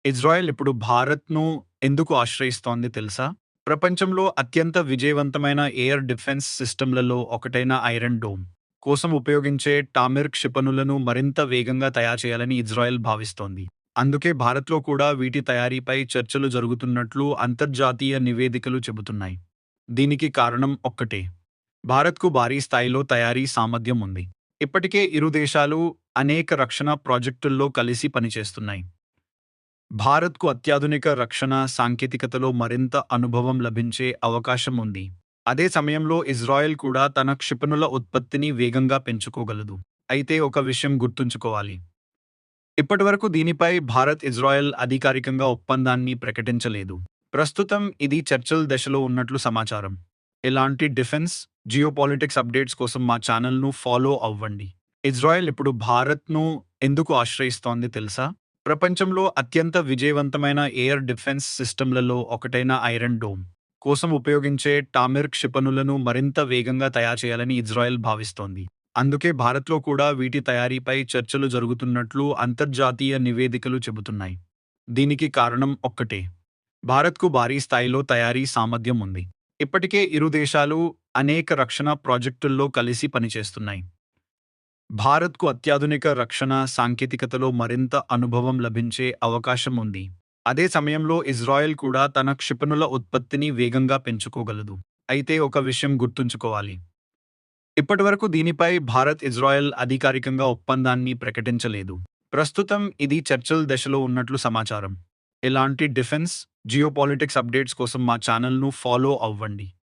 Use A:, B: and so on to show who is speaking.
A: Israel ఇప్పుడు భారత్‌ను ఎందుకు ఆశ్రయిస్తోంది తెలుసా? ప్రపంచంలో అత్యంత విజయవంతమైన ఎయిర్ డిఫెన్స్ సిస్టమ్‌లలో ఒకటైన ఐరన్ డోమ్ కోసం ఉపయోగించే టామిర్ క్షిపణులను మరింత వేగంగా తయారు చేయాలని ఇజ్రాయెల్ భావిస్తోంది. అందుకే భారత్‌లో కూడా వీటి తయారీపై చర్చలు జరుగుతున్నట్లు అంతర్జాతీయ నివేదికలు చెబుతున్నాయి. దీనికి కారణం ఒక్కటే. భారత్‌కు భారీ స్థాయిలో తయారీ సామర్థ్యం ఉంది. ఇప్పటికే ఇరు దేశాలు అనేక రక్షణ ప్రాజెక్టుల్లో కలిసి పనిచేస్తున్నాయి. భారత్‌కు అత్యాధునిక రక్షణ సాంకేతికతలో మరింత అనుభవం లభించే అవకాశం ఉంది. అదే సమయంలో ఇజ్రాయెల్ కూడా తన క్షిపణుల ఉత్పత్తిని వేగంగా పెంచుకోగలదు. అయితే ఒక విషయం గుర్తుంచుకోవాలి. ఇప్పటివరకు దీనిపై భారత్, ఇజ్రాయెల్ అధికారికంగా ఒప్పందాన్ని ప్రకటించలేదు. ప్రస్తుతం ఇది చర్చల దశలో ఉన్నట్లు సమాచారం. ఇలాంటి డిఫెన్స్, జియోపాలిటిక్స్ అప్డేట్స్ కోసం మా ఛానల్‌ను ఫాలో అవ్వండి. ఇజ్రాయెల్ ఇప్పుడు భారత్‌ను ఎందుకు ఆశ్రయిస్తోంది తెలుసా? ప్రపంచంలో అత్యంత విజయవంతమైన ఎయిర్ డిఫెన్స్ సిస్టమ్‌లలో ఒకటైన ఐరన్ డోమ్ కోసం ఉపయోగించే టామిర్ క్షిపణులను మరింత వేగంగా తయారు చేయాలని ఇజ్రాయెల్ భావిస్తోంది. అందుకే భారత్‌లో కూడా వీటి తయారీపై చర్చలు జరుగుతున్నట్లు అంతర్జాతీయ నివేదికలు చెబుతున్నాయి. దీనికి కారణం ఒక్కటే. భారత్‌కు భారీ స్థాయిలో తయారీ సామర్థ్యం ఉంది. ఇప్పటికే ఇరు దేశాలు అనేక రక్షణ ప్రాజెక్టుల్లో కలిసి పనిచేస్తున్నాయి. భారత్‌కు అత్యాధునిక రక్షణ సాంకేతికతలో మరింత అనుభవం లభించే అవకాశం ఉంది. అదే సమయంలో ఇజ్రాయెల్ కూడా తన క్షిపణుల ఉత్పత్తిని వేగంగా పెంచుకోగలదు. అయితే ఒక విషయం గుర్తుంచుకోవాలి. ఇప్పటివరకు దీనిపై భారత్, ఇజ్రాయెల్ అధికారికంగా ఒప్పందాన్ని ప్రకటించలేదు. ప్రస్తుతం ఇది చర్చల దశలో ఉన్నట్లు సమాచారం. ఇలాంటి డిఫెన్స్, జియోపాలిటిక్స్ అప్డేట్స్ కోసం మా ఛానల్‌ను ఫాలో అవ్వండి.